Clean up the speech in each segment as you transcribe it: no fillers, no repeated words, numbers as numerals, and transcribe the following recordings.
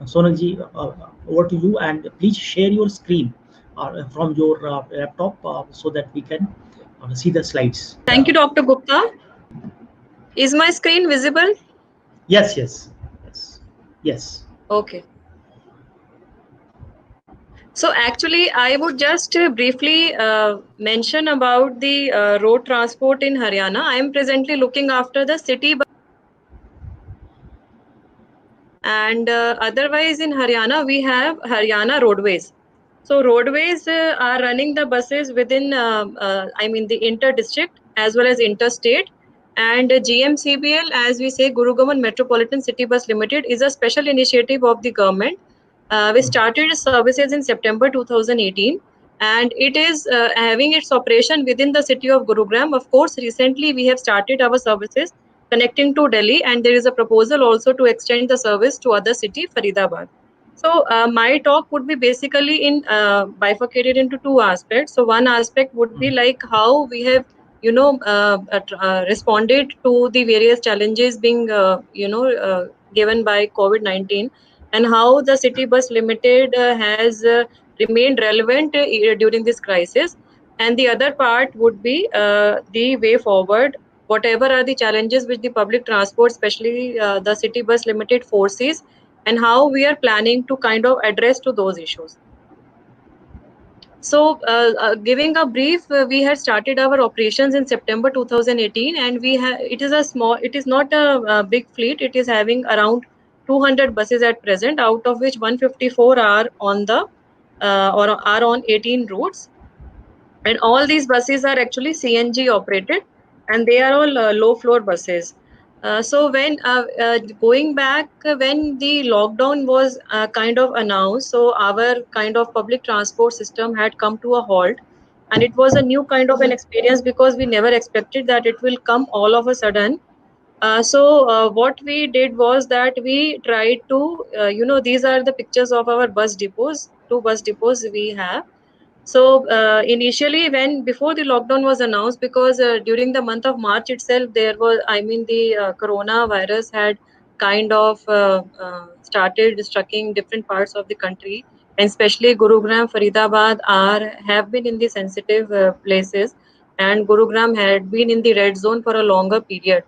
Sonal ji, over to you, and please share your screen from your laptop so that we can see the slides. Thank you, Dr. Gupta. Is my screen visible? Yes, yes, yes, yes. Okay. So actually, I would just briefly mention about the road transport in Haryana. I am presently looking after the city and otherwise in Haryana, we have Haryana Roadways. So roadways are running the buses within, the inter-district as well as interstate. And GMCBL, as we say, Gurugram Metropolitan City Bus Limited, is a special initiative of the government. We started services in September 2018, and it is having its operation within the city of Gurugram. Of course, recently we have started our services connecting to Delhi, and there is a proposal also to extend the service to other city, Faridabad. So my talk would be basically in bifurcated into two aspects. So one aspect would be like how we have, responded to the various challenges being, given by COVID-19, and how the City Bus Limited has remained relevant during this crisis. And the other part would be the way forward. Whatever are the challenges which the public transport, especially the City Bus Limited, foresees, and how we are planning to kind of address to those issues. So, giving a brief, we had started our operations in September 2018, and it is not a big fleet. It is having around 200 buses at present, out of which 154 are on the or are on 18 routes, and all these buses are actually CNG operated, and they are all low floor buses. So when going back, when the lockdown was kind of announced, so our kind of public transport system had come to a halt, and it was a new kind of an experience because we never expected that it will come all of a sudden. So what we did was that we tried to, these are the pictures of our bus depots, two bus depots we have. So initially, when before the lockdown was announced, because during the month of March itself, there was, the coronavirus had kind of started striking different parts of the country, and especially Gurugram, Faridabad have been in the sensitive places, and Gurugram had been in the red zone for a longer period.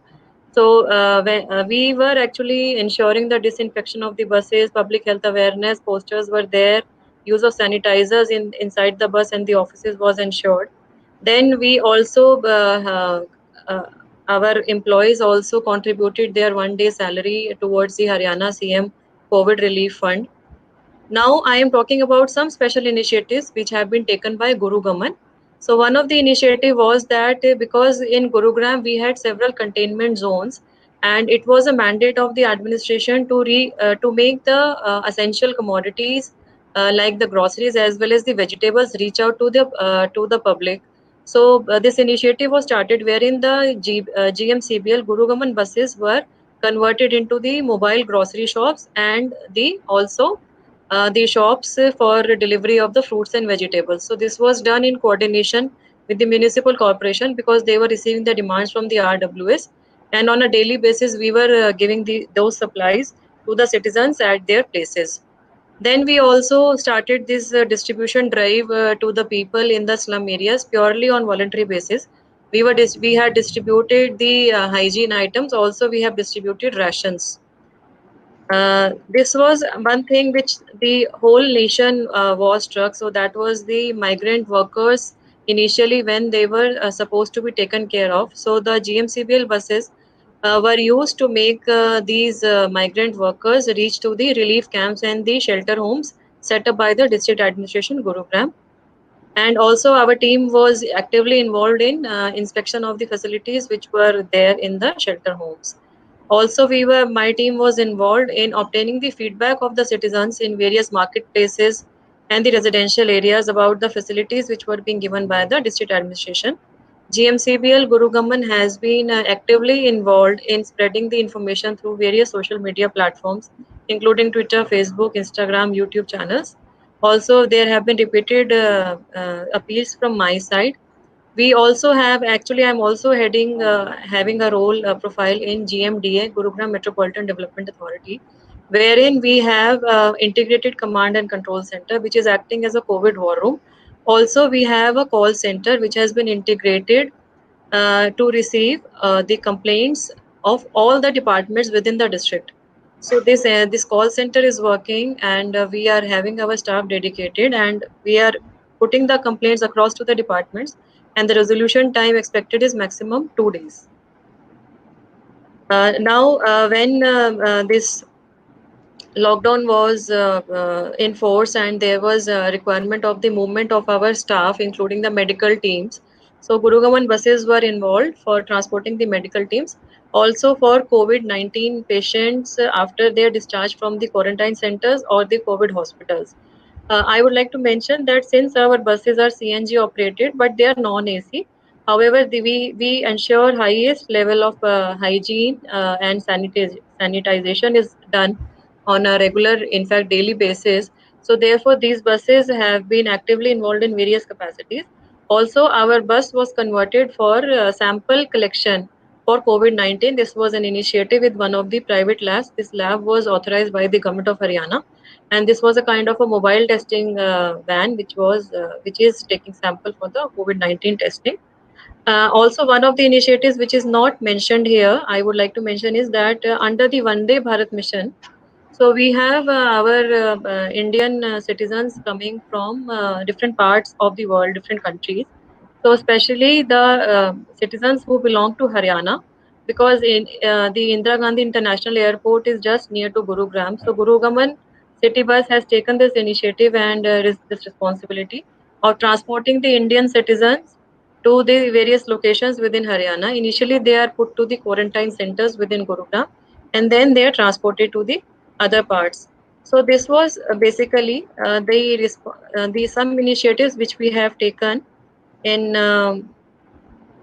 So we were actually ensuring the disinfection of the buses, public health awareness posters were there, use of sanitizers inside the bus and the offices was ensured. Then we also, our employees also contributed their 1 day salary towards the Haryana CM COVID Relief Fund. Now I am talking about some special initiatives which have been taken by Gurugram. So one of the initiative was that because in Gurugram we had several containment zones, and it was a mandate of the administration to make the essential commodities like the groceries as well as the vegetables reach out to the public. So this initiative was started wherein the GMCBL Gurugram buses were converted into the mobile grocery shops, and the shops for delivery of the fruits and vegetables. So this was done in coordination with the municipal corporation because they were receiving the demands from the RWS, and on a daily basis we were giving those supplies to the citizens at their places. Then we also started this distribution drive to the people in the slum areas purely on voluntary basis. We had distributed the hygiene items. Also, we have distributed rations. This was one thing which the whole nation was struck. So that was the migrant workers initially when they were supposed to be taken care of. So the GMCBL buses were used to make these migrant workers reach to the relief camps and the shelter homes set up by the district administration Gurugram. And also our team was actively involved in inspection of the facilities which were there in the shelter homes. Also, my team was involved in obtaining the feedback of the citizens in various marketplaces and the residential areas about the facilities which were being given by the district administration. GMCBL Gurugram has been actively involved in spreading the information through various social media platforms, including Twitter, Facebook, Instagram, YouTube channels. Also, there have been repeated appeals from my side. We also have, actually, I'm also having a role profile in GMDA, Gurugram Metropolitan Development Authority, wherein we have integrated command and control center, which is acting as a COVID war room. Also, we have a call center which has been integrated to receive the complaints of all the departments within the district. So this call center is working, and we are having our staff dedicated, and we are putting the complaints across to the departments, and the resolution time expected is maximum 2 days. Now, when this lockdown was in force and there was a requirement of the movement of our staff, including the medical teams. So Gurugaman buses were involved for transporting the medical teams. Also for COVID-19 patients after their discharge from the quarantine centers or the COVID hospitals. I would like to mention that since our buses are CNG operated, but they are non-AC. However, we ensure highest level of hygiene and sanitization is done on a regular, in fact, daily basis. So therefore, these buses have been actively involved in various capacities. Also, our bus was converted for sample collection for COVID-19. This was an initiative with one of the private labs. This lab was authorized by the government of Haryana, and this was a kind of a mobile testing van, which is taking sample for the COVID-19 testing. Also, one of the initiatives which is not mentioned here, I would like to mention is that under the Vande Bharat mission, so we have our Indian citizens coming from different parts of the world, different countries. So especially the citizens who belong to Haryana, because in the Indira Gandhi International Airport is just near to Gurugram. So Gurugram City Bus has taken this initiative and this responsibility of transporting the Indian citizens to the various locations within Haryana. Initially, they are put to the quarantine centers within Gurugram, and then they are transported to the other parts. So this was basically the some initiatives which we have taken in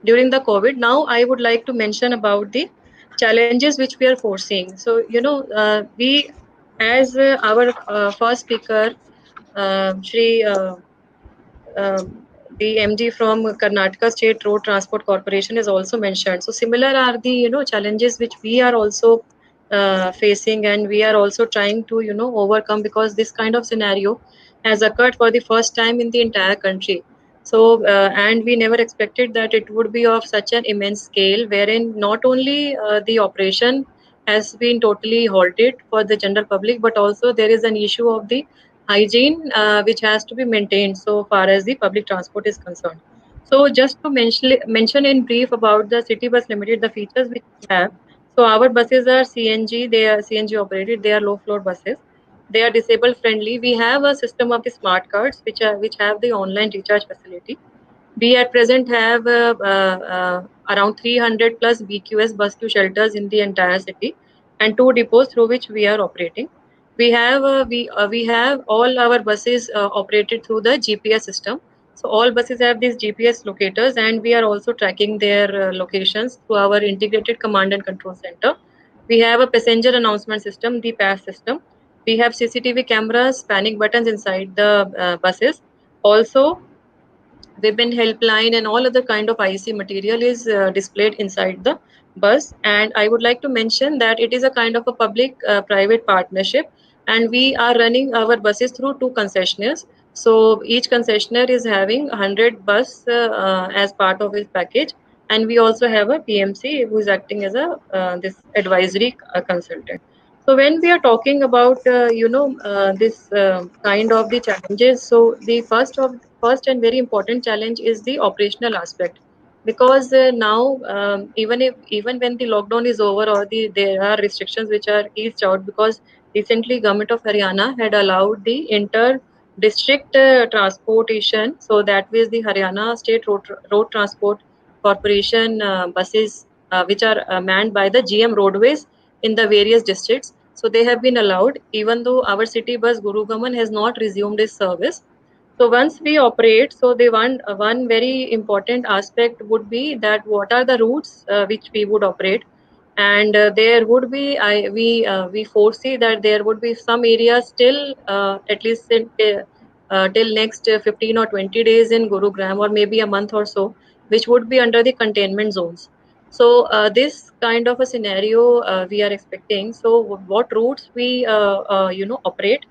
during the COVID. Now, I would like to mention about the challenges which we are foreseeing. So, we, as our first speaker, Shri the MD from Karnataka State Road Transport Corporation is also mentioned. So similar are the challenges which we are also facing, and we are also trying to overcome, because this kind of scenario has occurred for the first time in the entire country. So and we never expected that it would be of such an immense scale, wherein not only the operation has been totally halted for the general public, but also there is an issue of the hygiene which has to be maintained so far as the public transport is concerned. So just to mention in brief about the City Bus Limited, the features which we have. So our buses are CNG, they are CNG operated, they are low floor buses. They are disabled friendly. We have a system of the smart cards which have the online recharge facility. We at present have around 300 plus BQS bus queue shelters in the entire city, and 2 depots through which we are operating. We have all our buses operated through the GPS system. So all buses have these GPS locators, and we are also tracking their locations through our integrated command and control center. We have a passenger announcement system, the PAS system. We have CCTV cameras, panic buttons inside the buses. Also, women helpline and all other kind of IC material is displayed inside the bus. And I would like to mention that it is a kind of a public private partnership, and we are running our buses through 2 concessionaires. So each concessionaire is having 100 bus as part of his package, and we also have a PMC who is acting as a this advisory consultant. So when we are talking about this kind of the challenges, so the first and very important challenge is the operational aspect, because now even when the lockdown is over, or there are restrictions which are eased out, because recently government of Haryana had allowed the inter district transportation. So that was the Haryana State Road Transport Corporation buses which are manned by the GM Roadways in the various districts. So they have been allowed, even though our city bus Gurugaman has not resumed its service. So once we operate, so the one very important aspect would be that what are the routes which we would operate, and there would be we foresee that there would be some areas still at least till next 15 or 20 days in Gurugram, or maybe a month or so, which would be under the containment zones. So this kind of a scenario we are expecting. So what routes we operate,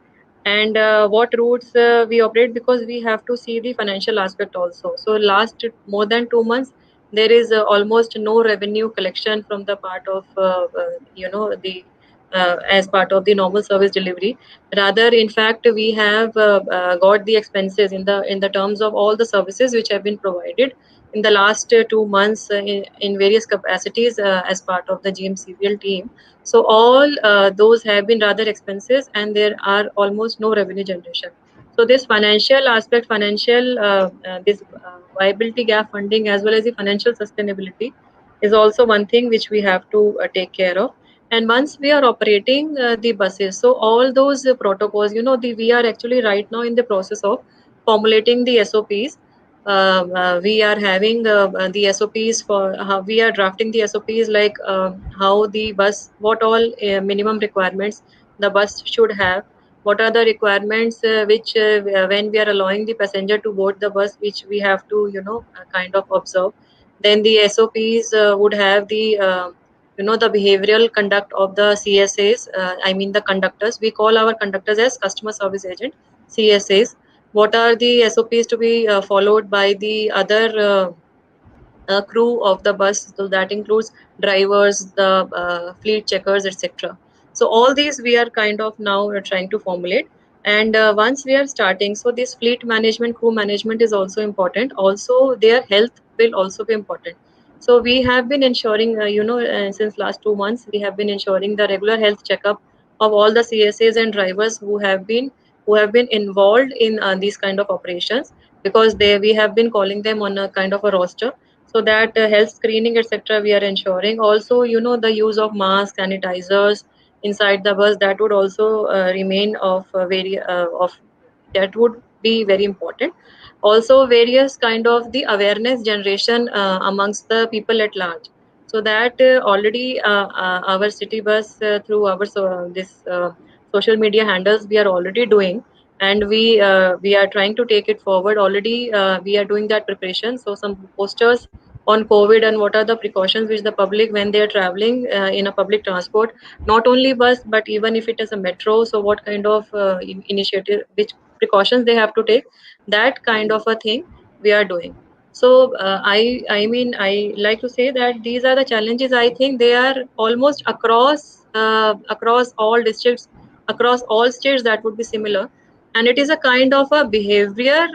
and what routes we operate, because we have to see the financial aspect also. So last more than 2 months, there is almost no revenue collection from the part of the as part of the normal service delivery. Rather, in fact, we have got the expenses in the terms of all the services which have been provided in the last 2 months in various capacities as part of the GMCVL team. So all those have been rather expenses, and there are almost no revenue generation. So this financial aspect, financial this viability gap funding, as well as the financial sustainability, is also one thing which we have to take care of. And once we are operating the buses, so all those protocols, we are actually right now in the process of formulating the SOPs. We are having the SOPs for how we are drafting the SOPs, like how the bus, what all minimum requirements the bus should have, what are the requirements which when we are allowing the passenger to board the bus, which we have to kind of observe. Then the SOPs would have the the behavioral conduct of the CSAs. I mean the conductors. We call our conductors as customer service agent, CSAs. What are the SOPs to be followed by the other crew of the bus? So that includes drivers, the fleet checkers, etc. So all these we are kind of now trying to formulate. And once we are starting, so this fleet management, crew management is also important. Also, their health will also be important. So we have been ensuring, since last 2 months, we have been ensuring the regular health checkup of all the CSAs and drivers who have been involved in these kind of operations, because we have been calling them on a kind of a roster, so that health screening, etc., we are ensuring. Also, the use of masks, sanitizers inside the bus, that would also remain of very of that would be very important. Also, various kind of the awareness generation amongst the people at large, so that already our city bus through our this social media handles we are already doing, and we are trying to take it forward. Already we are doing that preparation. So some posters on COVID and what are the precautions which the public, when they are traveling in a public transport, not only bus but even if it is a metro, so what kind of initiative, which precautions they have to take, that kind of a thing we are doing. So I like to say that these are the challenges. I think they are almost across all districts, across all states, that would be similar. And it is a kind of a behavior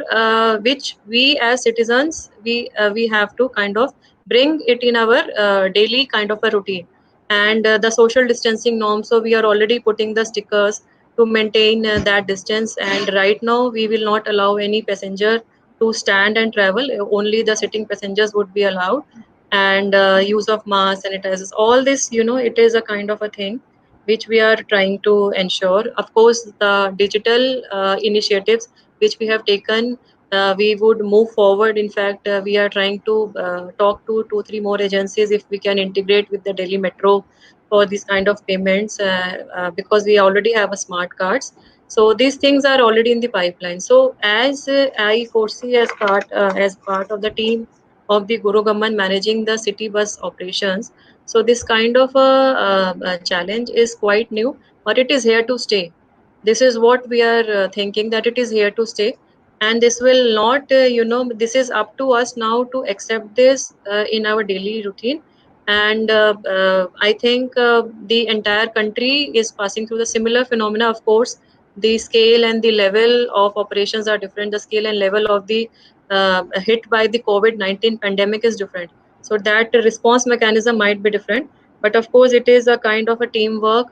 which we as citizens, we have to kind of bring it in our daily kind of a routine. And the social distancing norms, so we are already putting the stickers to maintain that distance. And right now we will not allow any passenger to stand and travel. Only the sitting passengers would be allowed. And use of mask, sanitizers, all this, it is a kind of a thing which we are trying to ensure. Of course, the digital initiatives which we have taken, we would move forward. In fact, we are trying to talk to 2 3 more agencies if we can integrate with the Delhi Metro for these kind of payments, because we already have a smart cards. So these things are already in the pipeline. So as I foresee, as part of the team of the Guru Gamman managing the city bus operations, so this kind of a challenge is quite new, but it is here to stay. This is what we are thinking, that it is here to stay. And this will not, this is up to us now to accept this in our daily routine. And I think the entire country is passing through the similar phenomena. Of course, the scale and the level of operations are different. The scale and level of the hit by the COVID-19 pandemic is different, so that response mechanism might be different. But of course, it is a kind of a teamwork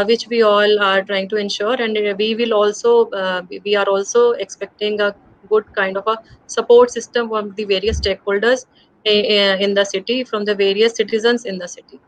which we all are trying to ensure. And we are also expecting a good kind of a support system from the various stakeholders in the city, from the various citizens in the city.